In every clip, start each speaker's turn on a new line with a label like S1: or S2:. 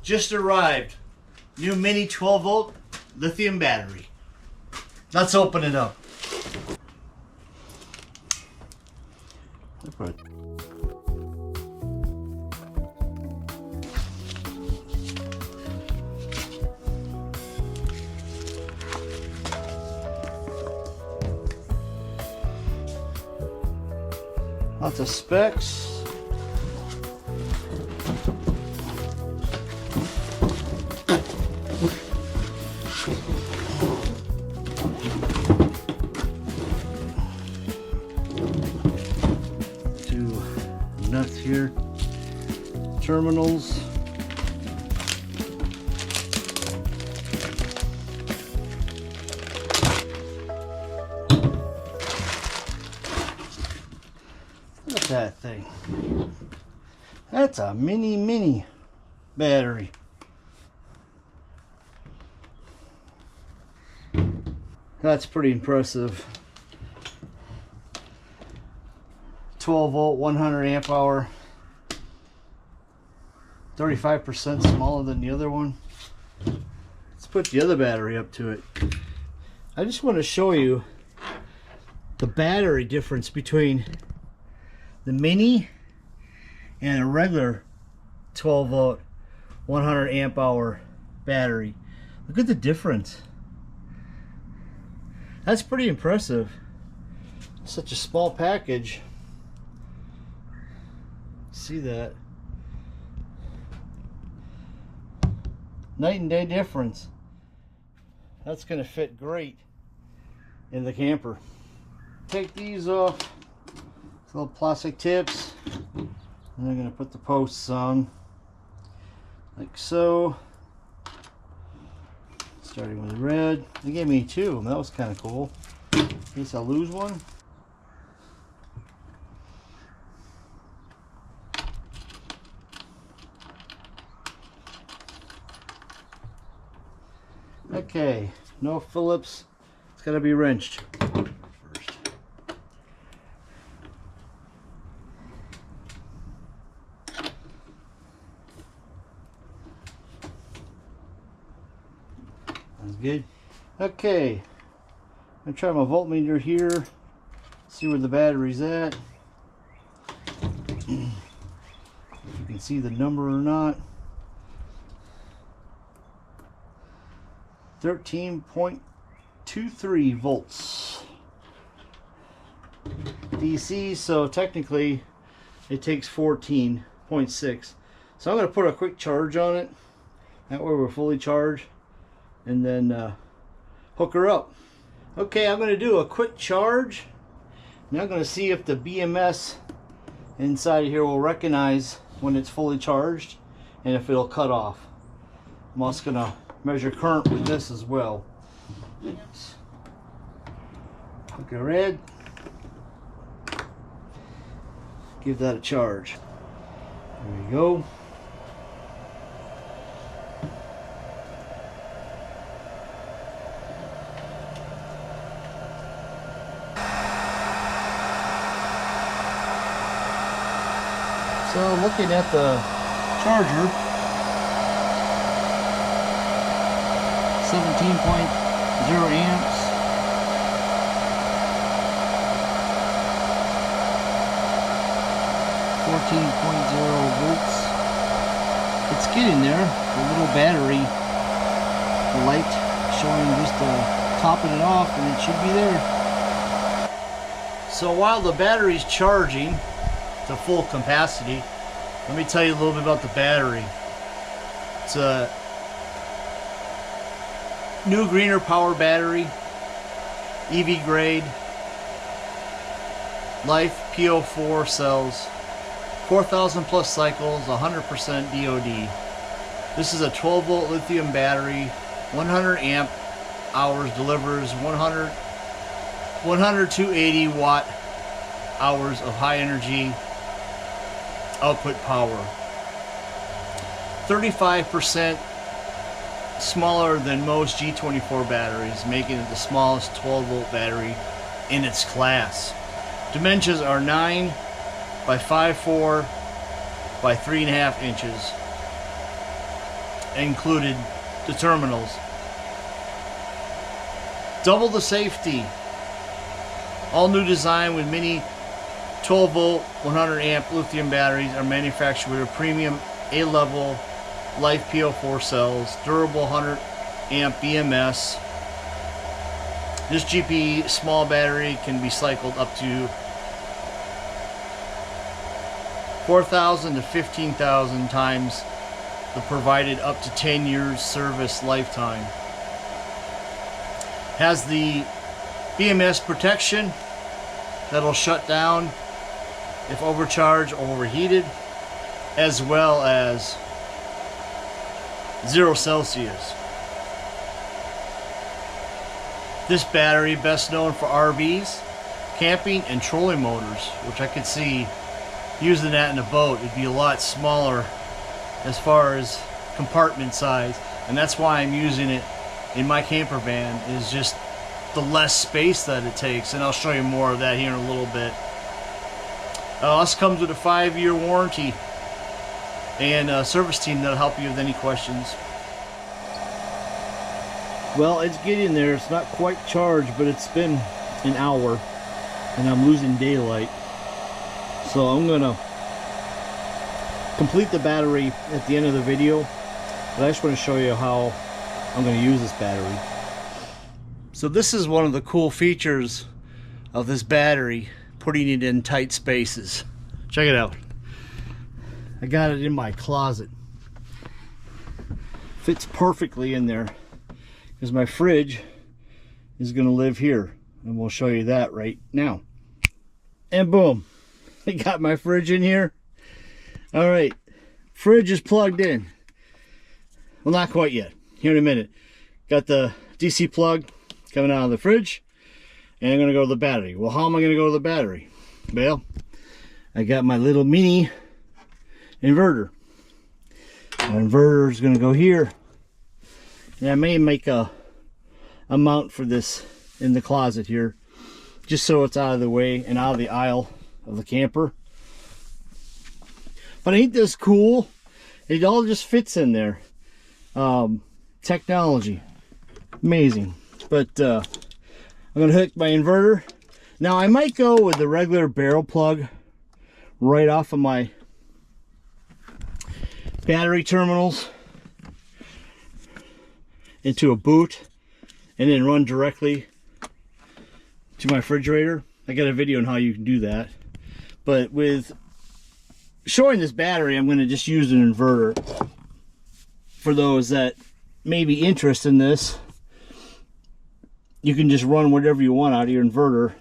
S1: just arrived. New mini 12 volt lithium battery. Let's open it up. Lots of specs. Two nuts here. Terminals. Look at that thing. That's a mini battery. That's pretty impressive. 12 volt, 100 amp hour. 35% smaller than the other one. Let's put the other battery up to it. I just want to show you the battery difference between the mini and a regular 12 volt 100 amp hour battery. Look at the difference. That's pretty impressive. Such a small package. See that? Night and day difference. That's going to fit great in the camper. Take these off. Little plastic tips, and I'm going to put the posts on like so, starting with red. They gave me two, that was kind of cool, in case I lose one. Okay, no Phillips, it's got to be wrenched. Good. Okay, I'm gonna try my voltmeter here, see where the battery's at. If you can see the number or not. 13.23 volts DC, so technically it takes 14.6. So I'm gonna put a quick charge on it, that way we're fully charged, and then hook her up. Okay, I'm going to do a quick charge. Now I'm going to see if the BMS inside of here will recognize when it's fully charged and if it'll cut off. I'm also going to measure current with this as well. Hook it red. Give that a charge. There you go. So looking at the charger, 17.0 amps. .0 volts. It's getting there. The little battery, the light showing just topping it off, and it should be there. So while the battery's charging to full capacity, let me tell you a little bit about the battery. It's a new GRENERPOWER battery, EV grade, LiFePO4 cells, 4,000 plus cycles, 100% DOD. This is a 12 volt lithium battery, 100 amp hours, delivers 100 to 80 watt hours of high energy output power. 35% smaller than most G24 batteries, making it the smallest 12 volt battery in its class. Dimensions are 9 by 5.4 by 3.5 inches. included the terminals. Double the safety. All new design with mini 12 volt 100 amp lithium batteries are manufactured with a premium A-level LiFePO4 cells, durable 100 amp BMS. This GP small battery can be cycled up to 4,000 to 15,000 times the provided up to 10 years service lifetime. Has the BMS protection that'll shut down if overcharged or overheated, as well as 0 Celsius. This battery best known for RVs, camping, and trolling motors, which I could see using that in a boat. It'd be a lot smaller as far as compartment size, and that's why I'm using it in my camper van, is just the less space that it takes, and I'll show you more of that here in a little bit. This comes with a 5-year warranty and a service team that'll help you with any questions. Well, it's getting there. It's not quite charged, but it's been an hour and I'm losing daylight. So I'm gonna complete the battery at the end of the video, but I just want to show you how I'm going to use this battery. So this is one of the cool features of this battery, putting it in tight spaces. Check it out. I got it in my closet. Fits perfectly in there because my fridge is going to live here, and we'll show you that right now. And boom, I got my fridge in here. All right, fridge is plugged in. Well, not quite yet. Here in a minute. Got the DC plug coming out of the fridge, and I'm going to go to the battery. Well, how am I going to go to the battery? Well, I got my little mini inverter. My inverter is going to go here, and I may make a mount for this in the closet here, just so it's out of the way and out of the aisle of the camper. But ain't this cool? It all just fits in there. Technology, amazing. But I'm gonna hook my inverter. Now I might go with the regular barrel plug right off of my battery terminals into a boot and then run directly to my refrigerator. I got a video on how you can do that, but with showing this battery, I'm going to just use an inverter. For those that may be interested in this, you can just run whatever you want out of your inverter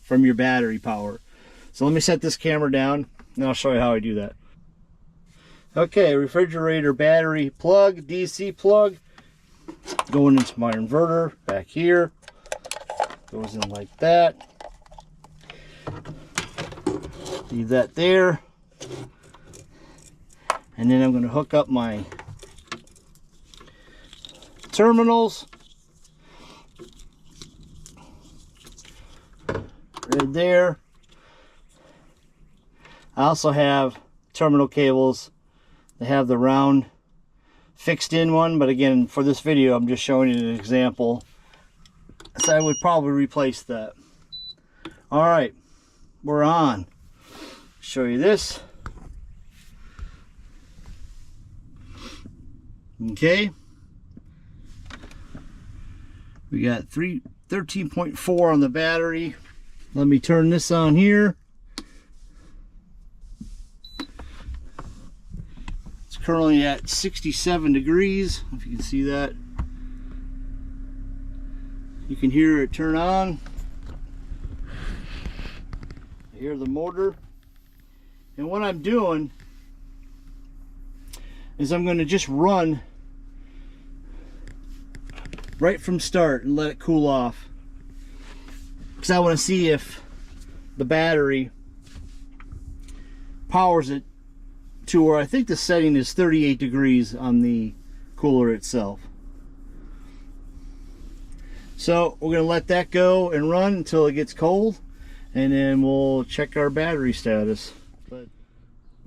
S1: from your battery power. So let me set this camera down and I'll show you how I do that. Okay, refrigerator battery plug, DC plug, going into my inverter back here. Goes in like that. Leave that there. And then I'm going to hook up my terminals right there. I also have terminal cables. They have the round fixed in one, but again, for this video I'm just showing you an example, so I would probably replace that. All right, we're on. Show you this. Okay, we got 13.4 on the battery. Let me turn this on here. It's currently at 67 degrees, if you can see that. You can hear it turn on. I hear the motor. And what I'm doing is I'm going to just run right from start and let it cool off, because I want to see if the battery powers it to where I think the setting is 38 degrees on the cooler itself. So we're going to let that go and run until it gets cold, and then we'll check our battery status.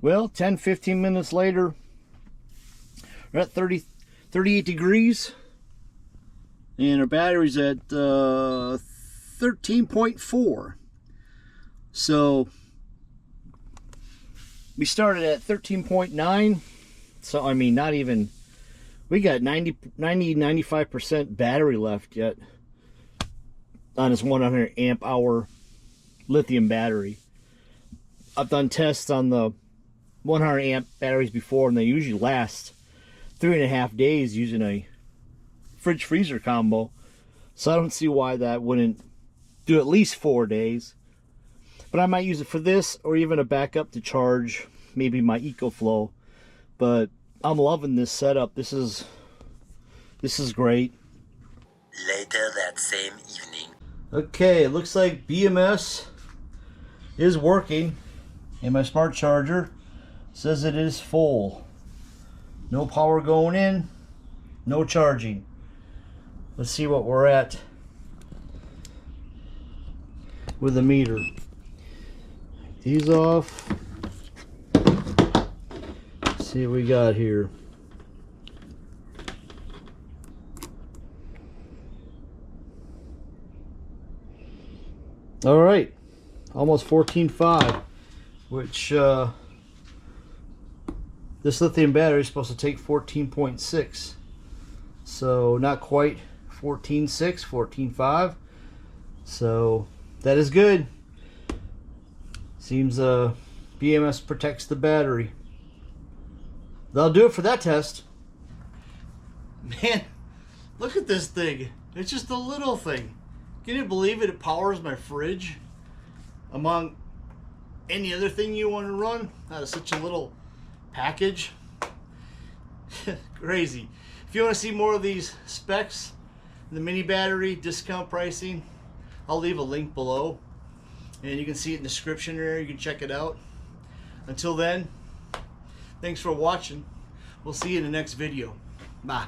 S1: Well, 10-15 minutes later, we're at 38 degrees. And our battery's at 13.4. So we started at 13.9. So I mean, not even, we got 95% battery left yet on this 100 amp hour lithium battery. I've done tests on the 100 amp batteries before, and they usually last 3.5 days using a fridge freezer combo. So I don't see why that wouldn't do at least 4 days. But I might use it for this, or even a backup to charge maybe my EcoFlow. But I'm loving this setup. This is great.
S2: Later that same evening.
S1: Okay, it looks like BMS is working, and my smart charger says it is full. No power going in, no charging. Let's see what we're at with the meter. These off. Let's see what we got here. All right, almost 14.5, which this lithium battery is supposed to take 14.6, so not quite 14.6, 14.5. So that is good. Seems BMS protects the battery. That'll do it for that test. Man, look at this thing. It's just a little thing. Can you believe it? It powers my fridge among any other thing you want to run out of such a little package. Crazy. If you want to see more of these specs, the mini battery discount pricing, I'll leave a link below, and you can see it in the description there. You can check it out. Until then, thanks for watching. We'll see you in the next video. Bye.